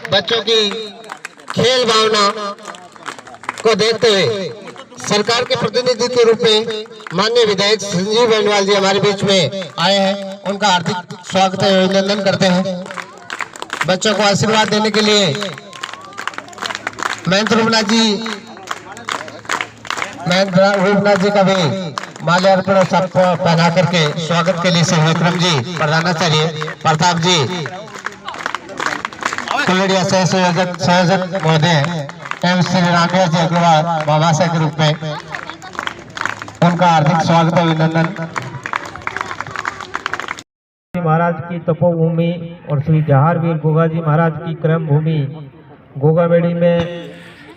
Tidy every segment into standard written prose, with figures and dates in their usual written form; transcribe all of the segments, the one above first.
बच्चों की खेल भावना को देखते हुए सरकार के प्रतिनिधि के रूप में माननीय विधायक संजीव बेनीवाल जी हमारे बीच में आए हैं। उनका हार्दिक स्वागत है, अभिनंदन करते हैं। बच्चों को आशीर्वाद देने के लिए महेंद्र रूपनाथ जी का भी माल्यार्पण सबको पहना करके स्वागत के लिए से विक्रम जी, प्रधानाचार्य प्रताप जी, कुलड़िया संयोजक महोदय एवं श्री रामैया जी अग्रवाल महाशय के रूप में उनका हार्दिक स्वागत अभिनंदन। महाराज की तपोभूमि और श्री जहारवीर गोगा जी महाराज की क्रम भूमि गोगाबेड़ी में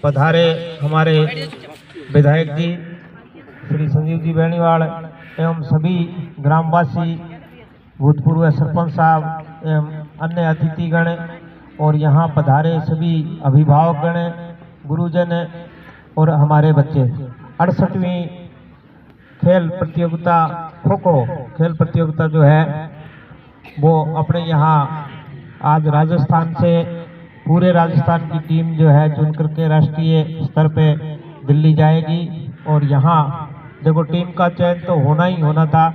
पधारे हमारे विधायक जी श्री संजीव जी बेनीवाल एवं सभी ग्रामवासी, भूतपूर्व सरपंच साहब एवं अन्य अतिथिगण और यहाँ पधारे सभी अभिभावकगण, गुरुजन और हमारे बच्चे। 68वीं खेल प्रतियोगिता खो खो खेल प्रतियोगिता जो है वो अपने यहाँ आज राजस्थान से पूरे राजस्थान की टीम जो है चुन करके राष्ट्रीय स्तर पे दिल्ली जाएगी। और यहाँ देखो टीम का चयन तो होना ही होना था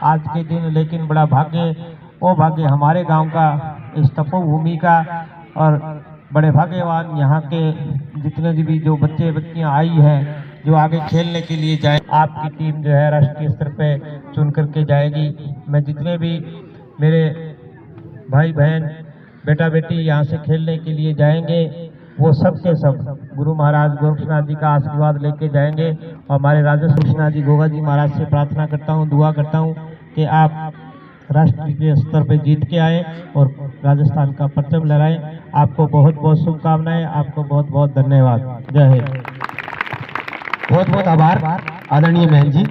आज के दिन, लेकिन बड़ा भाग्य हमारे गांव का, इस तपोभूमि का, और बड़े भाग्यवान यहाँ के जितने भी जो बच्चे बच्चियाँ आई हैं जो आगे खेलने के लिए जाए। आपकी टीम जो है राष्ट्रीय स्तर पे चुन करके जाएगी। मैं जितने भी मेरे भाई बहन बेटा बेटी यहाँ से खेलने के लिए जाएंगे वो सब के सब गुरु महाराज गोरक्षनाथ जी का आशीर्वाद लेके जाएंगे। और हमारे राजा गोरक्षनाथ जी गोगा जी महाराज से प्रार्थना करता हूँ, दुआ करता हूँ कि आप राष्ट्रीय स्तर पे जीत के आए और राजस्थान का परचम लहराएं। आपको बहुत बहुत शुभकामनाएं, आपको बहुत बहुत धन्यवाद। जय हिंद। बहुत बहुत आभार आदरणीय महन जी।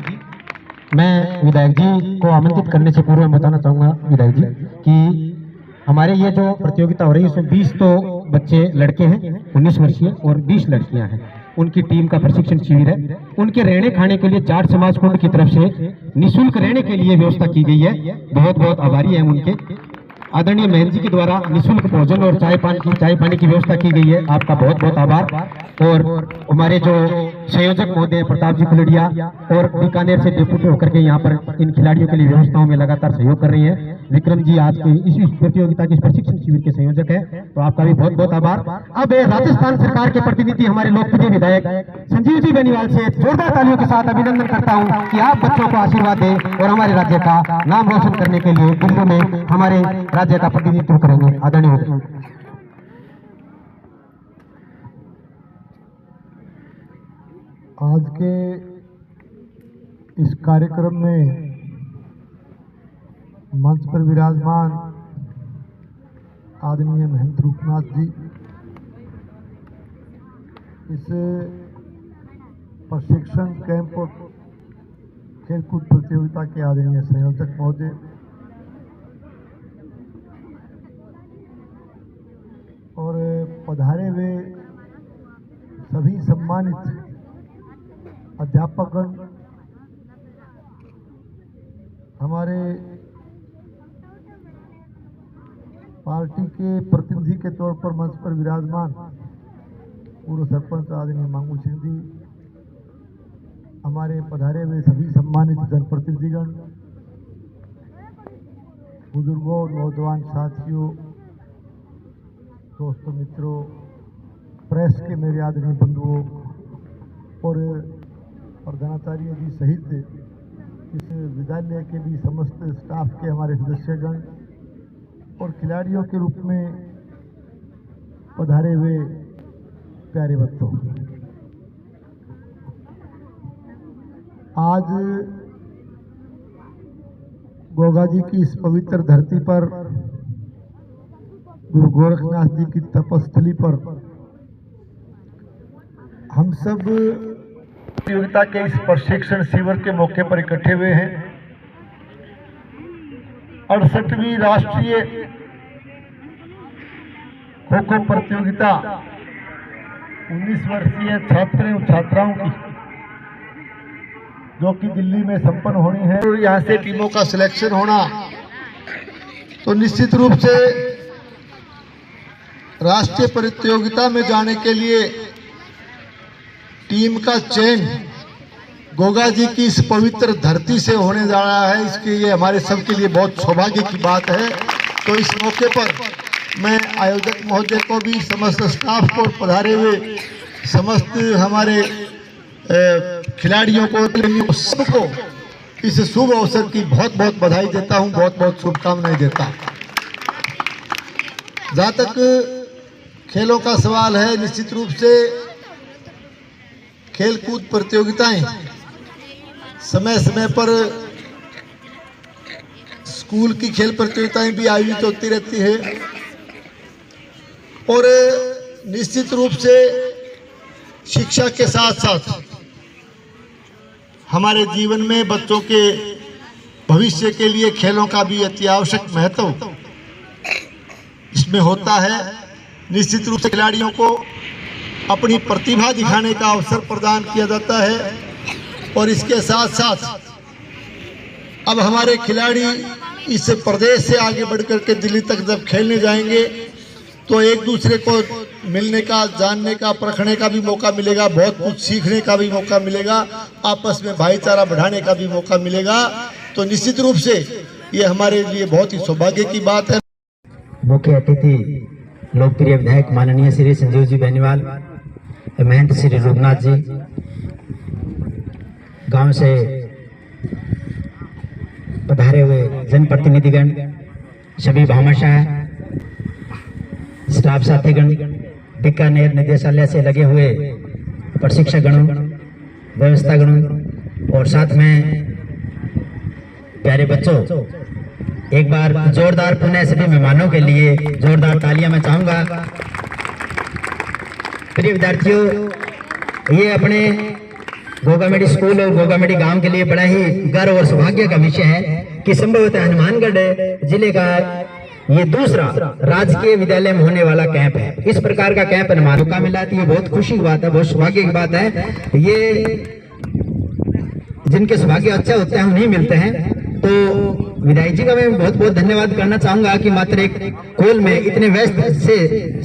मैं विधायक जी को आमंत्रित करने से पूर्व बताना चाहूँगा विधायक जी कि हमारे ये जो प्रतियोगिता हो रही है उसमें 20 तो बच्चे लड़के हैं 19 वर्षीय और 20 लड़कियां हैं। उनकी टीम का प्रशिक्षण शिविर है। उनके रहने खाने के लिए जाट समाज कुंड की तरफ से निःशुल्क रहने के लिए व्यवस्था की गई है। बहुत बहुत आभारी है उनके। आदरणीय महन जी के द्वारा निःशुल्क भोजन और चाय पानी की व्यवस्था की गई है। आपका बहुत बहुत आभार। और हमारे जो संयोजक महोदय प्रताप जी कुलड़िया और बीकानेर से डेप्यूटी होकर के यहाँ पर इन खिलाड़ियों के लिए व्यवस्थाओं में लगातार सहयोग कर रही है। विक्रम जी आज के इस प्रतियोगिता के प्रशिक्षण शिविर के संयोजक है, तो आपका भी बहुत बहुत आभार। अब राजस्थान सरकार के प्रतिनिधि हमारे लोकप्रिय विधायक संजीव जी बेनीवाल से जोरदार तालियों के साथ अभिनंदन करता हूं कि आप बच्चों को आशीर्वाद दें और हमारे राज्य का नाम रोशन करने के लिए दिल्ली में हमारे राज्य का प्रतिनिधित्व करेंगे। आदरणीय आज के इस कार्यक्रम में मंच पर विराजमान आदरणीय महेंद्र रूपनाथ जी, इस प्रशिक्षण कैंप और खेलकूद प्रतियोगिता के आदरणीय संयोजक महोदय, और पधारे हुए सभी सम्मानित अध्यापकगण, हमारे पार्टी के प्रतिनिधि के तौर पर मंच पर विराजमान पूर्व सरपंच आदरणीय मांगू सिंह जी, हमारे पधारे हुए सभी सम्मानित जनप्रतिनिधिगण, बुजुर्गों, नौजवान साथियों, दोस्तों, मित्रों, प्रेस के मेरे आदरणीय बंधुओं और प्रधानाचार्य जी सहित इस विद्यालय के भी समस्त स्टाफ के हमारे सदस्यगण और खिलाड़ियों के रूप में पधारे हुए प्यारे बच्चों, आज गोगा जी की इस पवित्र धरती पर, गुरु गोरखनाथ जी की तपस्थली पर हम सब प्रतियोगिता के इस प्रशिक्षण शिविर के मौके पर इकट्ठे हुए हैं। 68वीं राष्ट्रीय खो खो प्रतियोगिता 19 वर्षीय छात्र एवं छात्राओं की जो कि दिल्ली में संपन्न होनी है, और यहाँ से टीमों का सिलेक्शन होना, तो निश्चित रूप से राष्ट्रीय प्रतियोगिता में जाने के लिए टीम का चयन गोगा जी की इस पवित्र धरती से होने जा रहा है, इसके लिए हमारे सबके लिए बहुत सौभाग्य की बात है। तो इस मौके पर मैं आयोजक महोदय को भी, समस्त स्टाफ को, पधारे हुए समस्त हमारे खिलाड़ियों को, सबको इस शुभ अवसर की बहुत बहुत बधाई देता हूं, बहुत बहुत शुभकामनाएं देता हूं। जहाँ तक खेलों का सवाल है, निश्चित रूप से खेलकूद प्रतियोगिताएं समय समय पर स्कूल की खेल प्रतियोगिताएं भी आयोजित होती रहती है और निश्चित रूप से शिक्षा के साथ साथ हमारे जीवन में बच्चों के भविष्य के लिए खेलों का भी अति आवश्यक महत्व इसमें होता है। निश्चित रूप से खिलाड़ियों को अपनी प्रतिभा दिखाने का अवसर प्रदान किया जाता है और इसके साथ साथ अब हमारे खिलाड़ी इस प्रदेश से आगे बढ़ कर के दिल्ली तक जब खेलने जाएंगे तो एक दूसरे को मिलने का, जानने का, परखने का भी मौका मिलेगा, बहुत कुछ सीखने का भी मौका मिलेगा, आपस में भाईचारा बढ़ाने का भी मौका मिलेगा। तो निश्चित रूप से ये हमारे लिए बहुत ही सौभाग्य की बात है। मुख्य अतिथि लोकप्रिय विधायक माननीय श्री संजीव जी बेनीवाल, महंत श्री रूपनाथ जी, गांव से पधारे हुए जनप्रतिनिधिगण, सभी भामाशाह, स्टाफ साथीगण, बीकानेर निदेशालय से लगे हुए प्रशिक्षकगणों, व्यवस्थागणों और साथ में प्यारे बच्चों, एक बार जोरदार पुनः सभी मेहमानों के लिए जोरदार तालियां मैं चाहूंगा। प्रिय विद्यार्थियों, ये अपने गोगामेडी स्कूल और गोगामेडी गांव के लिए बड़ा ही गर्व और सौभाग्य का विषय है कि संभवतः हनुमानगढ़ जिले का ये दूसरा राजकीय विद्यालय में होने वाला कैंप है। इस प्रकार का कैंप मौका मिला तो ये बहुत खुशी की बात है, बहुत सौभाग्य की बात है। ये जिनके सौभाग्य अच्छा होता है उन्हें मिलते हैं। तो विधायक जी का मैं बहुत बहुत धन्यवाद करना चाहूंगा कि मात्र एक कोल में इतने व्यस्त से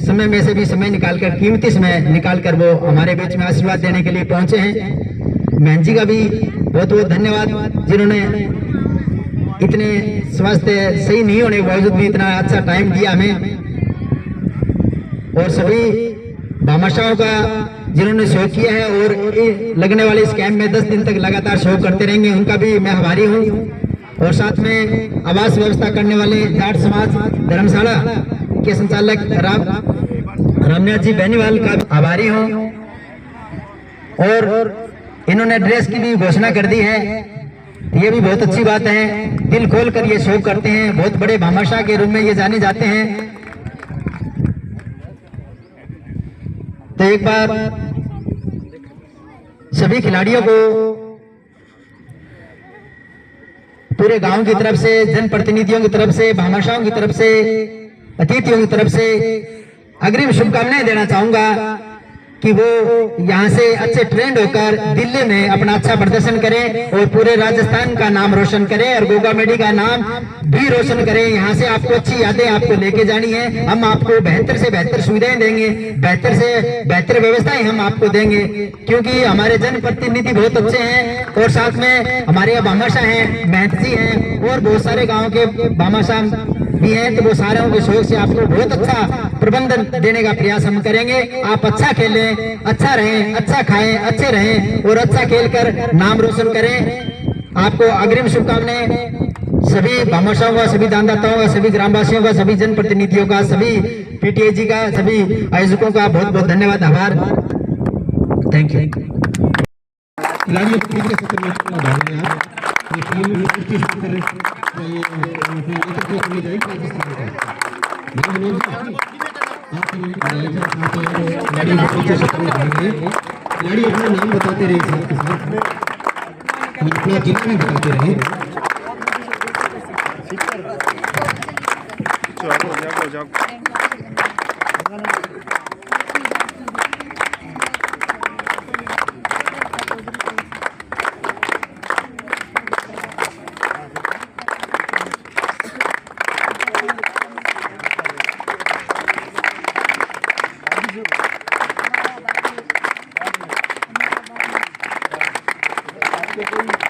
समय में से भी समय निकालकर, कीमती समय निकालकर वो हमारे बीच में आशीर्वाद देने के लिए पहुंचे हैं। महन जी का भी बहुत बहुत धन्यवाद, जिन्होंने इतने स्वास्थ्य सही नहीं होने के बावजूद भी इतना अच्छा टाइम दिया हमें, और सभी भामाशाहों का जिन्होंने सहयोग किया है और लगने वाले इस कैंप में 10 दिन तक लगातार सहयोग करते रहेंगे, उनका भी मैं आभारी हूँ। और साथ में आवास व्यवस्था करने वाले जाट समाज धर्मशाला के संचालक रामनाथ जी बेनीवाल का आभारी हूँ। और इन्होंने ड्रेस की भी घोषणा कर दी है, ये भी बहुत अच्छी बात है। दिल खोल कर ये शो करते हैं, बहुत बड़े भामाशाह के रूप में ये जाने जाते हैं। तो एक बार सभी खिलाड़ियों को पूरे गांव की तरफ से, जनप्रतिनिधियों की तरफ से, भामाशाहों की तरफ से, अतिथियों की तरफ से अग्रिम शुभकामनाएं देना चाहूंगा कि वो यहाँ से अच्छे ट्रेंड होकर दिल्ली में अपना अच्छा प्रदर्शन करें और पूरे राजस्थान का नाम रोशन करें और गोगामेडी का नाम भी रोशन करें। यहाँ से आपको अच्छी यादें आपको लेके जानी है। हम आपको बेहतर से बेहतर सुविधाएं देंगे, बेहतर से बेहतर व्यवस्थाएं हम आपको देंगे, क्योंकि हमारे जनप्रतिनिधि बहुत अच्छे हैं और साथ में हमारे यहाँ भामाशाह हैं, महंत जी हैं और बहुत सारे गाँव के भामाशाह भी हैं। तो वो सारों के सहयोग से आपको बहुत अच्छा प्रबंधन देने का प्रयास हम करेंगे। आप अच्छा खेलें, अच्छा रहें, अच्छा खाएं, अच्छे रहें और अच्छा खेलकर नाम रोशन करें। आपको अग्रिम शुभकामनाएं सभी भामाशाहों का, सभी दानदाताओं का, सभी ग्रामवासियों का, सभी जनप्रतिनिधियों का, सभी पीटीए जी का, सभी आयोजकों का बहुत बहुत धन्यवाद, आभार। Thank you. खिलाड़ी अपना नाम बताते रहे, साथ के साथ अपना जिला भी बताते रहे। आपके कोई